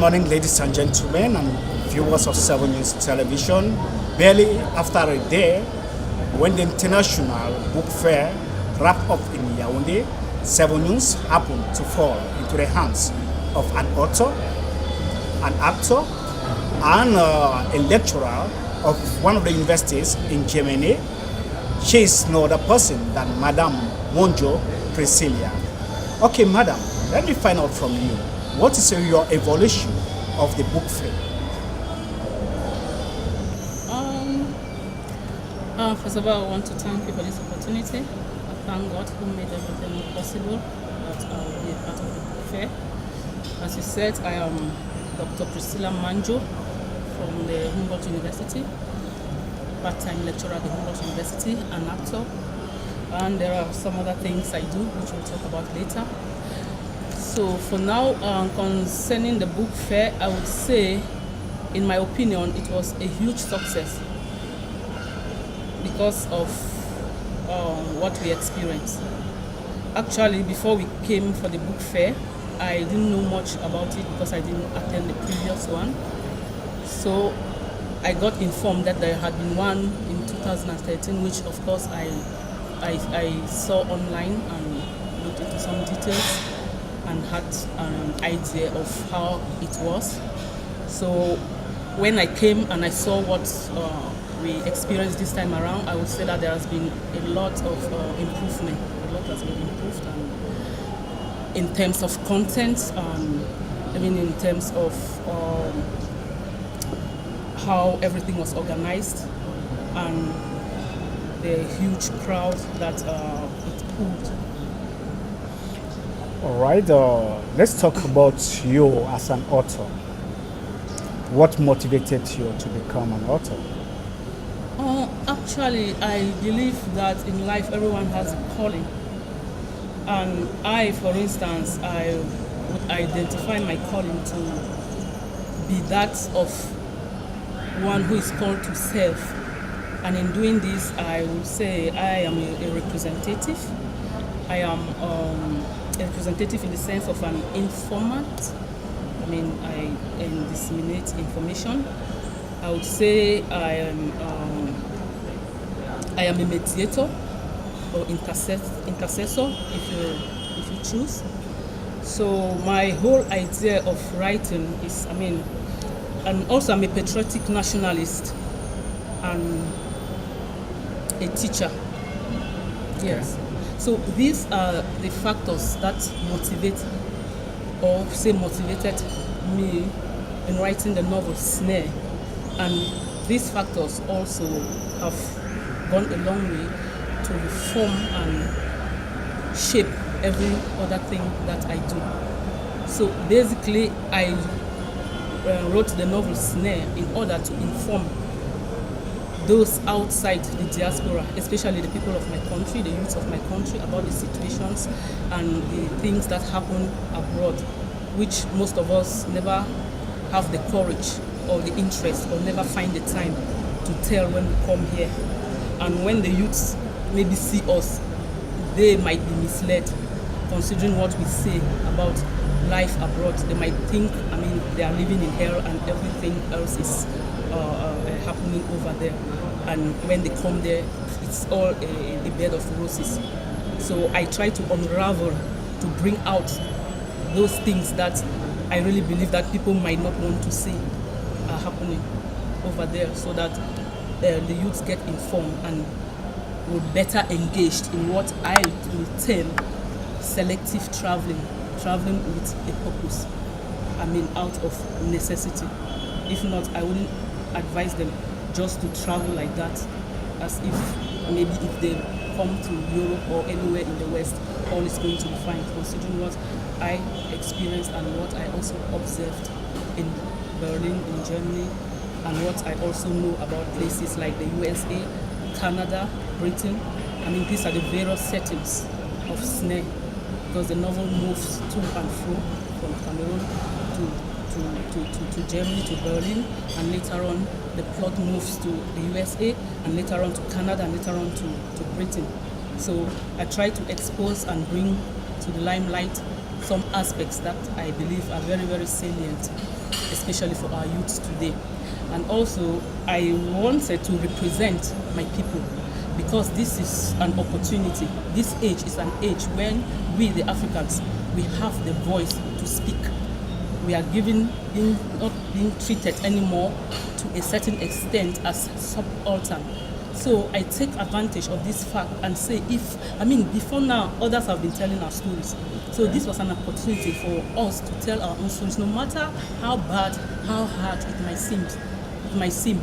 morning, ladies and gentlemen, and viewers of 7 News Television. Barely after a day, when the International Book Fair wrapped up in Yaoundé, 7 News happened to fall into the hands of an author, an actor, and a lecturer of one of the universities in Germany. She is no other person than Madame Monjo Priscilla. Okay, Madam, let me find out from you. What is your evolution of the book fair? First of all, I want to thank you for this opportunity. I thank God who made everything possible that I will be a part of the book fair. As you said, I am Dr. Priscilla Manjo from the Humboldt University, part-time lecturer at the Humboldt University, an actor, and there are some other things I do which we'll talk about later. So for now, concerning the book fair, I would say, in my opinion, it was a huge success because of what we experienced. Actually, before we came for the book fair, I didn't know much about it because I didn't attend the previous one. So I got informed that there had been one in 2013, which of course I saw online and looked into some details and had an idea of how it was. So when I came and I saw what we experienced this time around, I would say that there has been a lot of improvement. A lot has been improved, and in terms of content, in terms of how everything was organized and the huge crowd that it pulled. All right, let's talk about you as an author. What motivated you to become an author? Actually, I believe that in life everyone has a calling. And I, for instance, I would identify my calling to be that of one who is called to serve. And in doing this, I would say I am a representative. I am a representative in the sense of an informant. I disseminate information. I would say I am a mediator or intercessor, if you choose. So my whole idea of writing is, and also I'm a patriotic nationalist and a teacher. Yes. So these are the factors that motivated me in writing the novel Snare. And these factors also have gone a long way to reform and shape every other thing that I do. So basically, I wrote the novel Snare in order to inform those outside the diaspora, especially the people of my country, the youth of my country, about the situations and the things that happen abroad, which most of us never have the courage or the interest or never find the time to tell when we come here. And when the youths maybe see us, they might be misled considering what we say about life abroad. They might think, they are living in hell and everything else is happening over there. And when they come there, it's all a bed of roses. So I try to unravel, to bring out those things that I really believe that people might not want to see are happening over there, so that the youths get informed and will better engaged in what I will term selective traveling with a purpose. Out of necessity. If not, I wouldn't advise them just to travel like that, as if maybe if they come to Europe or anywhere in the West, all is going to be fine, considering what I experienced and what I also observed in Berlin, in Germany, and what I also know about places like the USA, Canada, Britain. These are the various settings of Snare, because the novel moves to and fro from Cameroon to Germany, to Berlin, and later on the plot moves to the USA, and later on to Canada, and later on to Britain. So I try to expose and bring to the limelight some aspects that I believe are very, very salient especially for our youths today. And also, I wanted to represent my people because this is an opportunity. This age is an age when we, the Africans, we have the voice to speak. We are not being treated anymore to a certain extent as subaltern. So I take advantage of this fact and say, before now, others have been telling our stories. So this was an opportunity for us to tell our own stories, no matter how bad, how hard it might seem.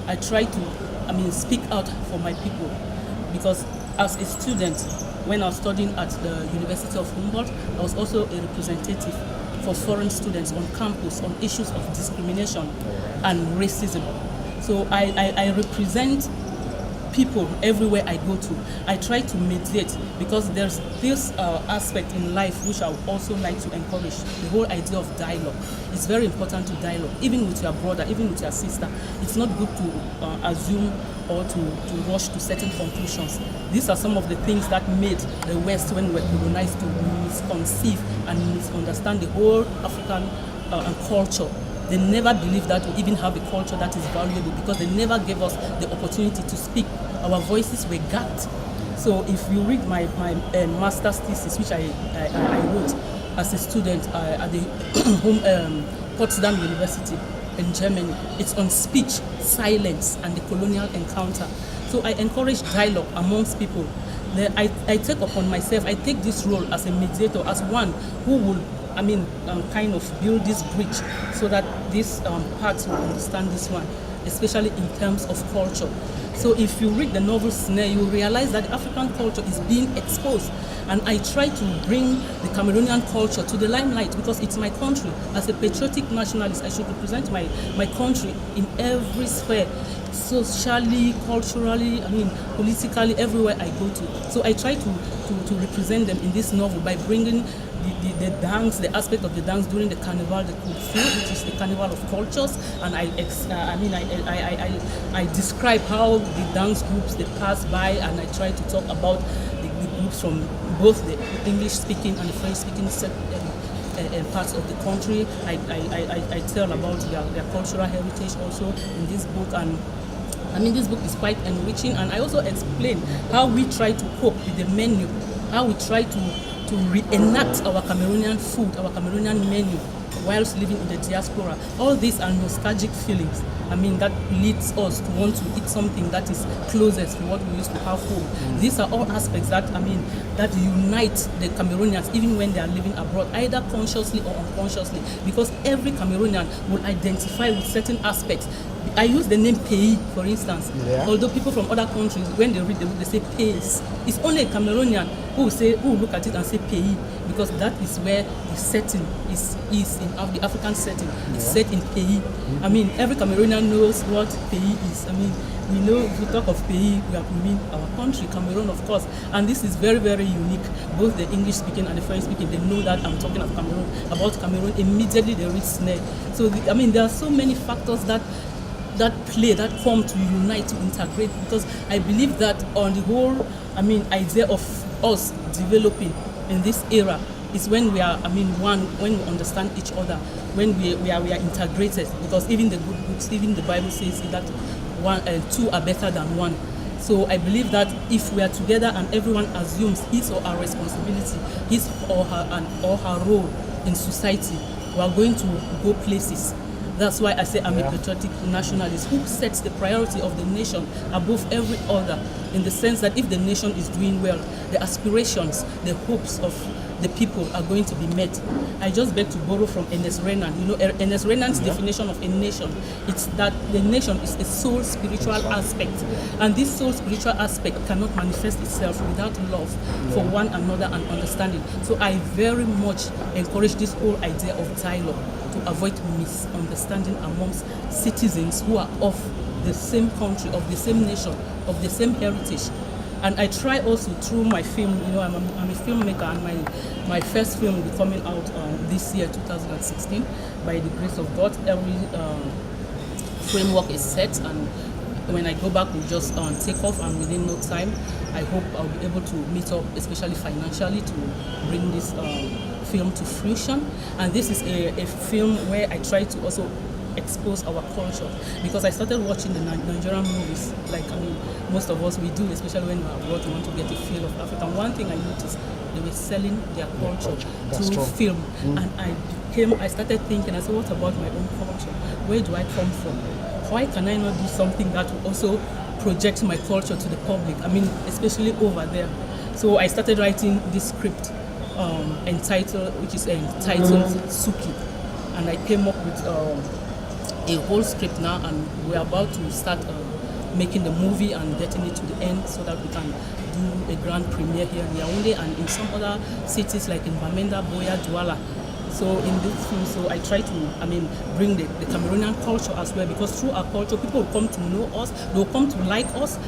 I try to, speak out for my people, because as a student, when I was studying at the University of Humboldt, I was also a representative for foreign students on campus on issues of discrimination and racism. So I represent people everywhere I go to. I try to mediate, because there's this aspect in life which I would also like to encourage, the whole idea of dialogue. It's very important to dialogue, even with your brother, even with your sister. It's not good to assume or to rush to certain conclusions. These are some of the things that made the West, when we were colonized, to misconceive and misunderstand the whole African culture. They never believed that we even have a culture that is valuable, because they never gave us the opportunity to speak. Our voices were gagged. So if you read my master's thesis, which I wrote as a student at the Potsdam University in Germany, it's on speech, silence, and the colonial encounter. So I encourage dialogue amongst people. I take upon myself, I take this role as a mediator, as one who will kind of build this bridge so that this parts will understand this one, especially in terms of culture. So if you read the novel Snare, you will realize that African culture is being exposed. And I try to bring the Cameroonian culture to the limelight, because it's my country. As a patriotic nationalist, I should represent my country in every sphere, socially, culturally, politically, everywhere I go to. So I try to represent them in this novel by bringing the dance, the aspect of the dance during the carnival, the Kufu, which is the carnival of cultures, and I describe how the dance groups they pass by, and I try to talk about the groups from both the English-speaking and the French-speaking parts of the country. I tell about their cultural heritage also in this book, and this book is quite enriching, and I also explain how we try to cope with the menu, how we try to reenact our Cameroonian food, our Cameroonian menu, whilst living in the diaspora. All these are nostalgic feelings. That leads us to want to eat something that is closest to what we used to have home. These are all aspects that that unite the Cameroonians, even when they are living abroad, either consciously or unconsciously, because every Cameroonian will identify with certain aspects. I use the name Pays, for instance. Yeah. Although people from other countries, when they read the book, they say Pays. It's only a Cameroonian who will look at it and say Pays, because that is where the setting is in the African setting. It's set in Pays. Every Cameroonian knows what Pays is. We know if we talk of Pays, we mean our country, Cameroon, of course. And this is very, very unique. Both the English-speaking and the French-speaking, they know that I'm talking about Cameroon. Immediately they read Snare. So, there are so many factors that come to unite, to integrate, because I believe that on the whole, idea of us developing in this era is when we are, one, when we understand each other, when we are integrated, because even the good books, even the Bible says that two are better than one. So I believe that if we are together and everyone assumes his or her responsibility, his or her role in society, we are going to go places. That's why I say I'm a patriotic nationalist who sets the priority of the nation above every other, in the sense that if the nation is doing well, the aspirations, the hopes of the people are going to be met. I just beg to borrow from Ernest Renan. Ernest Renan's definition of a nation, it's that the nation is a soul spiritual aspect, and this soul spiritual aspect cannot manifest itself without love for one another and understanding. So I very much encourage this whole idea of dialogue to avoid misunderstanding amongst citizens who are of the same country, of the same nation, of the same heritage. And I try also through my film, I'm a filmmaker, and my first film will be coming out this year, 2016, by the grace of God. Every framework is set, and when I go back, we'll just take off, and within no time, I hope I'll be able to meet up, especially financially, to bring this film to fruition, and this is a film where I try to also expose our culture, because I started watching the Nigerian movies, like most of us we do, especially when we're abroad, we want to get a feel of Africa. And one thing I noticed, they were selling their culture through film, and I started thinking, I said, what about my own culture? Where do I come from? Why can I not do something that will also project my culture to the public? Especially over there. So I started writing this script entitled Suki, and I came up with a whole script now, and we're about to start making the movie and getting it to the end so that we can do a grand premiere here in Yaoundé and in some other cities like in Bamenda, Boya, Douala. So in this film, so I try to, bring the Cameroonian culture as well, because through our culture, people will come to know us, they will come to like us,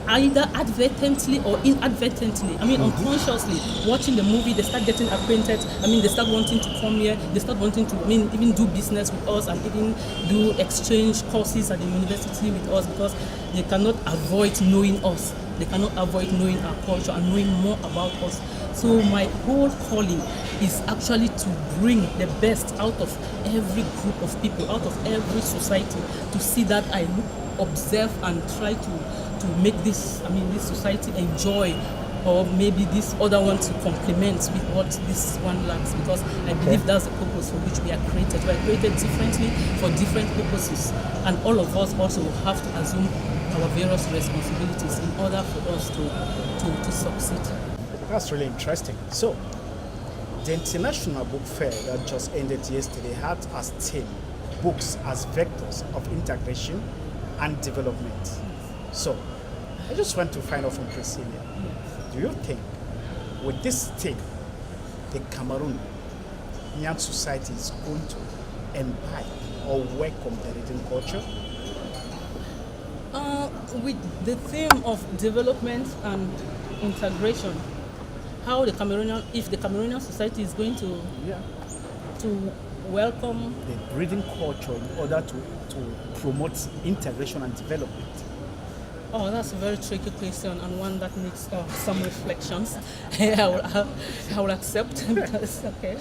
either advertently or inadvertently. Unconsciously, watching the movie, they start getting acquainted. They start wanting to come here. They start wanting to, even do business with us and even do exchange courses at the university with us, because they cannot avoid knowing us. They cannot avoid knowing our culture and knowing more about us. So my whole calling is actually to bring the best out of every group of people, out of every society, to see that I look, observe, and try to make this society enjoy, or maybe this other one to complement with what this one lacks, because I believe that's the purpose for which we are created. We are created differently for different purposes, and all of us also have to assume our various responsibilities in order for us to succeed. That's really interesting. So, the International Book Fair that just ended yesterday had as theme books as vectors of integration and development. So, I just want to find out from Priscilla, do you think with this theme, the Cameroonian society is going to imbibe or welcome the reading culture? With the theme of development and integration, if the Cameroonian society is going to welcome the reading culture in order to promote integration and development. Oh, that's a very tricky question, and one that needs some reflections. I will accept, because, okay.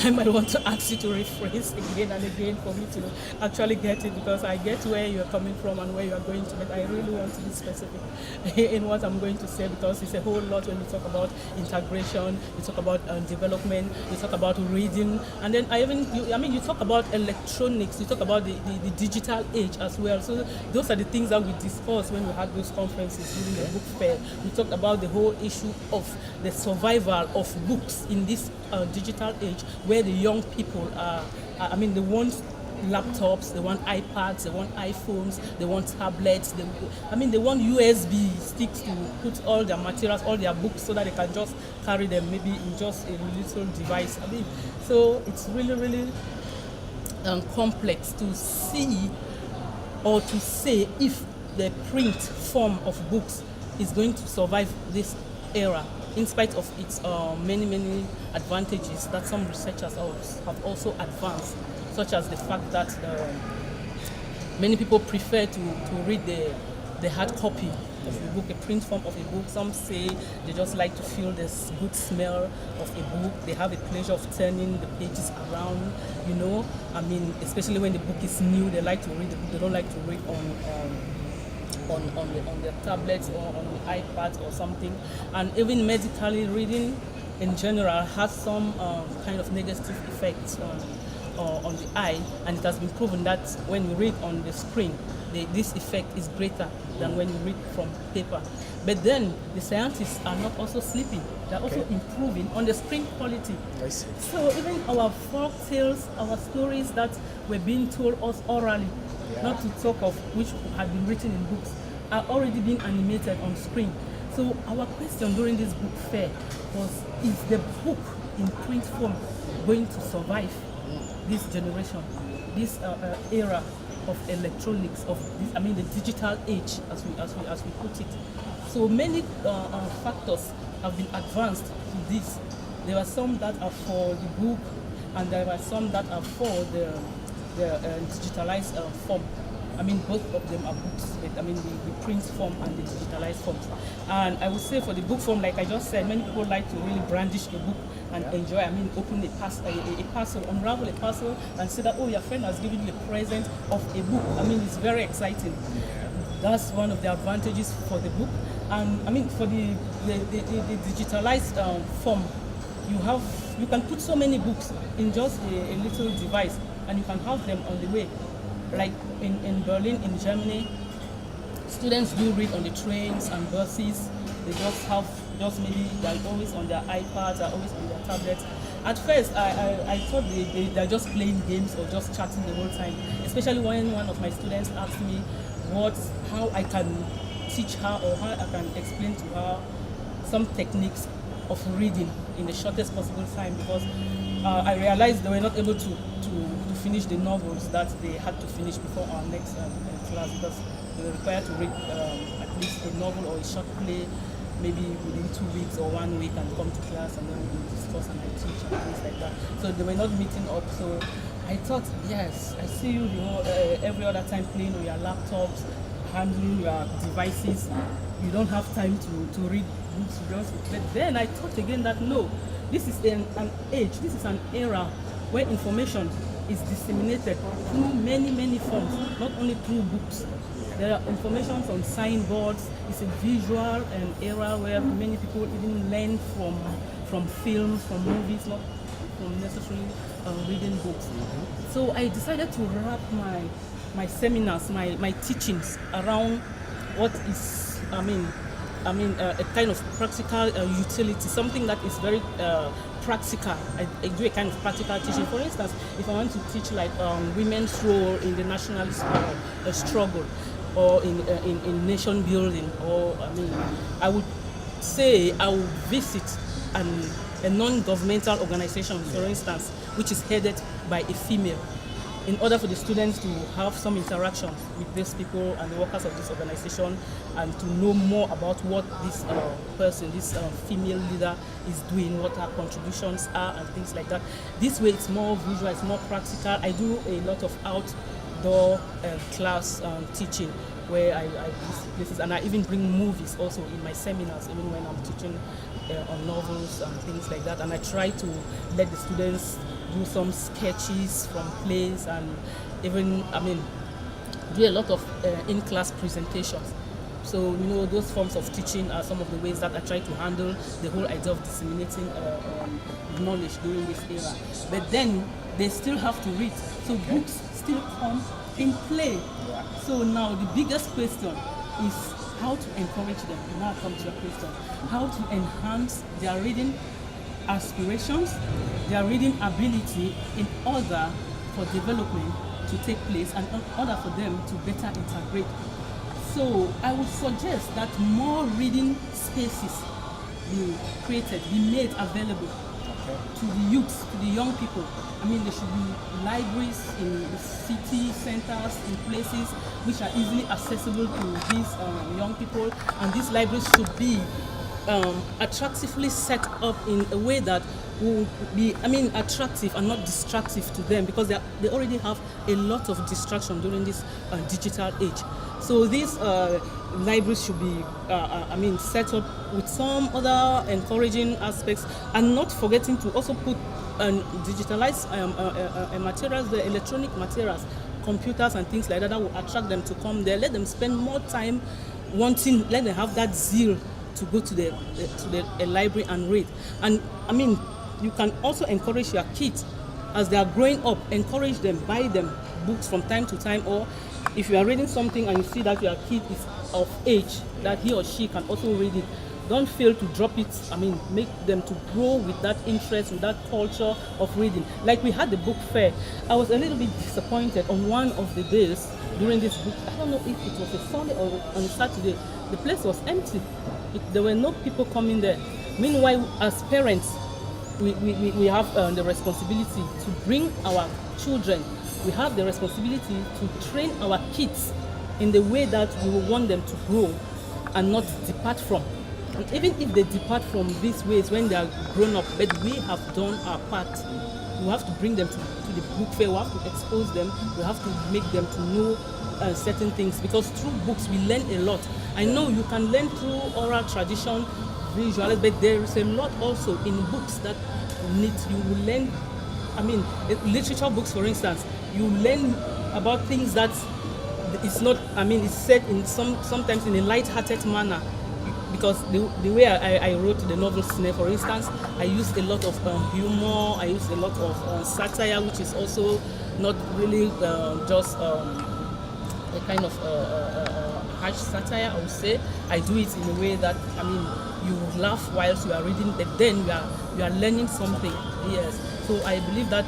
I might want to ask you to rephrase again and again for me to actually get it, because I get where you're coming from and where you are going to, but I really want to be specific in what I'm going to say, because it's a whole lot when you talk about integration, you talk about development, you talk about reading, and then you talk about electronics, you talk about the digital age as well. So those are the things that we discussed when we had those conferences during the book fair. We talked about the whole issue of the survival of books in this digital age, where the young people are, they want laptops, they want iPads, they want iPhones, they want tablets, they want USB sticks to put all their materials, all their books, so that they can just carry them maybe in just a little device. So it's really, really complex to see or to say if the print form of books is going to survive this era, in spite of its many, many advantages that some researchers have also advanced, such as the fact that many people prefer to read the hard copy of a book, a print form of a book. Some say they just like to feel this good smell of a book. They have a pleasure of turning the pages around, especially when the book is new, they like to read the book. They don't like to read on their tablets or on the iPads or something. And even medically, reading in general has some kind of negative effects on the eye, and it has been proven that when you read on the screen, this effect is greater than when you read from paper. But then the scientists are not also sleeping; they're also improving on the screen quality. I see. So even our folk tales, our stories that were being told us orally, not to talk of which had been written in books, are already being animated on screen. So our question during this book fair was, is the book in print form going to survive this generation, this era of electronics, of this, the digital age, as we put it? So many factors have been advanced to this. There are some that are for the book, and there are some that are for the digitalized form. both of them are books with, the print form and the digitalized forms. And I would say for the book form, like I just said, many people like to really brandish a book and enjoy. Open a parcel, unravel a parcel, and say that, oh, your friend has given you a present of a book. It's very exciting. That's one of the advantages for the book. And for the digitalized form, you can put so many books in just a little device, and you can have them on the way. Like in Berlin, in Germany, students do read on the trains and buses. They just maybe they're always on their iPads, they're always on their tablets. At first, I thought they're just playing games or just chatting the whole time, especially when one of my students asked me how I can teach her or how I can explain to her some techniques of reading in the shortest possible time, because I realized they were not able to finish the novels that they had to finish before our next class, because they were required to read at least a novel or a short play maybe within 2 weeks or 1 week and come to class, and then we discuss and I teach and things like that. So they were not meeting up. So I thought, yes, I see you, every other time playing on your laptops, handling your devices. You don't have time to read books. But then I thought again that no, this is an age, this is an era where information is disseminated through many forms, not only through books. There are information on signboards. It's a visual era where many people even learn from films, from movies, not from necessarily reading books. So I decided to wrap my seminars, my teachings around what is, a kind of practical utility, something that is very practical. I do a kind of practical teaching. For instance, if I want to teach like women's role in the nationalist struggle, or in nation building, or I would say I would visit a non-governmental organization, for instance, which is headed by a female, in order for the students to have some interactions with these people and the workers of this organization, and to know more about what this person, this female leader is doing, what her contributions are and things like that. This way it's more visual, it's more practical. I do a lot of outdoor class teaching where I visit places, and I even bring movies also in my seminars, even when I'm teaching on novels and things like that. And I try to let the students do some sketches from plays, and even do a lot of in-class presentations. So those forms of teaching are some of the ways that I try to handle the whole idea of disseminating knowledge during this era. But then they still have to read, so books still come in play. So now the biggest question is how to encourage them. Now I come to your question: how to enhance their reading aspirations, their reading ability, in order for development to take place and in order for them to better integrate. So I would suggest that more reading spaces be created, be made available to the youth, to the young people. There should be libraries in the city centers, in places which are easily accessible to these young people, and these libraries should be attractively set up in a way that will be attractive and not destructive to them, because they already have a lot of distraction during this digital age. So these libraries should be set up with some other encouraging aspects, and not forgetting to also put digitalized materials, the electronic materials, computers and things like that will attract them to come there. Let them spend more time let them have that zeal to go to the library and read. And you can also encourage your kids as they are growing up. Encourage them, buy them books from time to time, or if you are reading something and you see that your kid is of age, that he or she can also read it, don't fail to drop it. Make them to grow with that interest, with that culture of reading. Like we had the book fair. I was a little bit disappointed on one of the days during this book. I don't know if it was a Sunday or on a Saturday. The place was empty. There were no people coming there. Meanwhile, as parents, we have the responsibility to bring our children. We have the responsibility to train our kids in the way that we will want them to grow and not depart from. And even if they depart from these ways when they are grown up, but we have done our part, we have to bring them to to the book fair, we have to expose them, we have to make them to know certain things, because through books we learn a lot. I know you can learn through oral tradition, visual, but there is a lot also in books that you will learn. I mean, literature books, for instance, you learn about things that it's not. I mean, it's said in sometimes in a light-hearted manner. Because the way I wrote the novel Snare, for instance, I used a lot of humor, I used a lot of satire, which is also not really just a kind of harsh satire, I would say. I do it in a way that, I mean, you laugh whilst you are reading, but then you are learning something. Yes. So I believe that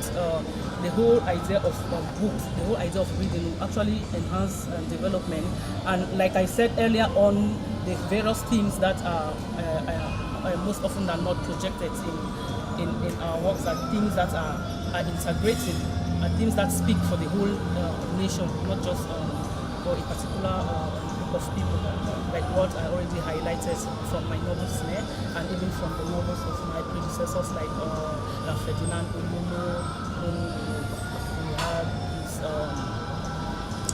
the whole idea of books, the whole idea of reading will actually enhance development. And like I said earlier on, the various themes that are most often than not projected in our works are themes that are integrating, are themes that speak for the whole nation, not just for a particular group of people, like what I already highlighted from my novel Snare, and even from the novels of my predecessors like Ferdinand Olumo, whom we had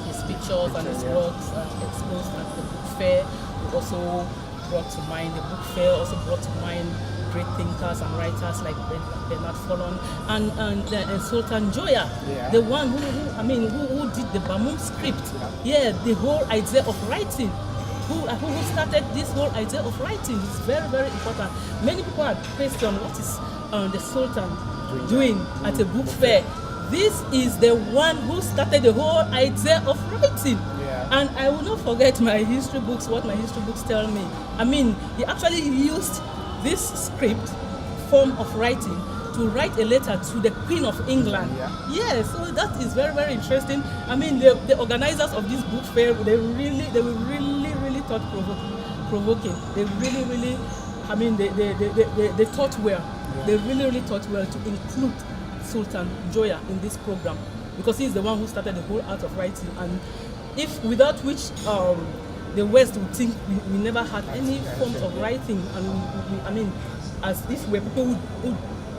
his pictures and his works exposed at the book fair. Also brought to mind, the book fair also brought to mind great thinkers and writers like Bernard Fallon and Sultan Joya, the one who did the Bamum script. Yeah, the whole idea of writing. Who started this whole idea of writing is very, very important. Many people have questioned what is the Sultan doing at a book fair. This is the one who started the whole idea of writing. And I will not forget my history books, what my history books tell me. I mean, he actually used this script form of writing to write a letter to the Queen of England. Yeah, so that is very, very interesting. I mean, the organizers of this book fair, they were really thought provoking. They really, I mean, they thought well. They really thought well to include Sultan Joya in this program, because he's the one who started the whole art of writing, and if without which the West would think we never had any form of writing, and I mean, as if we're people who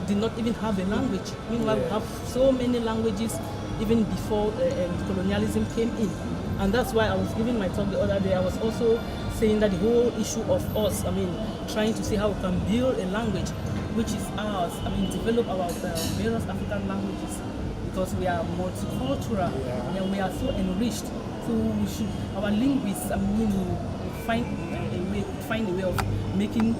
did not even have a language. Meanwhile, we have so many languages even before colonialism came in, and that's why I was giving my talk the other day. I was also saying that the whole issue of us, I mean, trying to see how we can build a language which is ours. I mean, develop our various African languages, because we are multicultural and we are so enriched. So we should, our linguists, I mean, find a way of making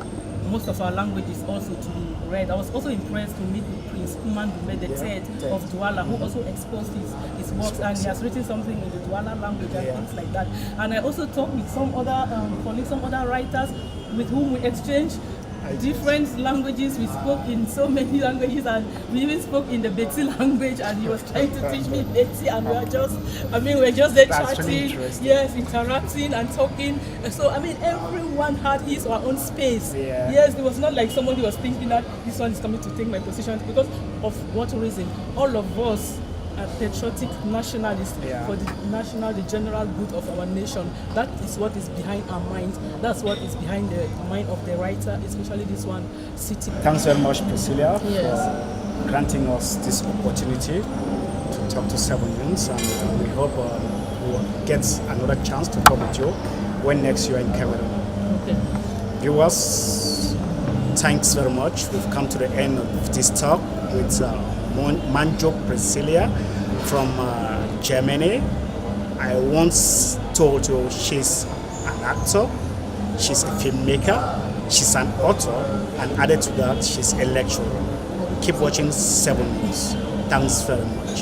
most of our languages also to be read. I was also impressed to meet Prince Kuman Dume III of Douala, who also exposed his works, and he has written something in the Douala language and things like that. And I also talked with some other colleagues, some other writers with whom we exchanged different languages. We spoke in so many languages, and we even spoke in the Beti language, and he was trying to teach me Beti, and we were just there chatting, yes, interacting and talking. So I mean, everyone had his or her own space. Yes, it was not like somebody was thinking that this one is coming to take my position. Because of what reason? All of us are patriotic nationalists for the general good of our nation. That is what is behind our minds. That's what is behind the mind of the writer, especially this one, City. Thanks very much, Priscilla, for granting us this opportunity to talk to 7 Youths, and we hope we'll get another chance to talk with you when next you are in Cameroon. Okay. Viewers, thanks very much. We've come to the end of this talk with Manjo Priscilla from Germany. I once told you she's an actor, she's a filmmaker, she's an author, and added to that, she's a lecturer. Keep watching 7 News. Thanks very much.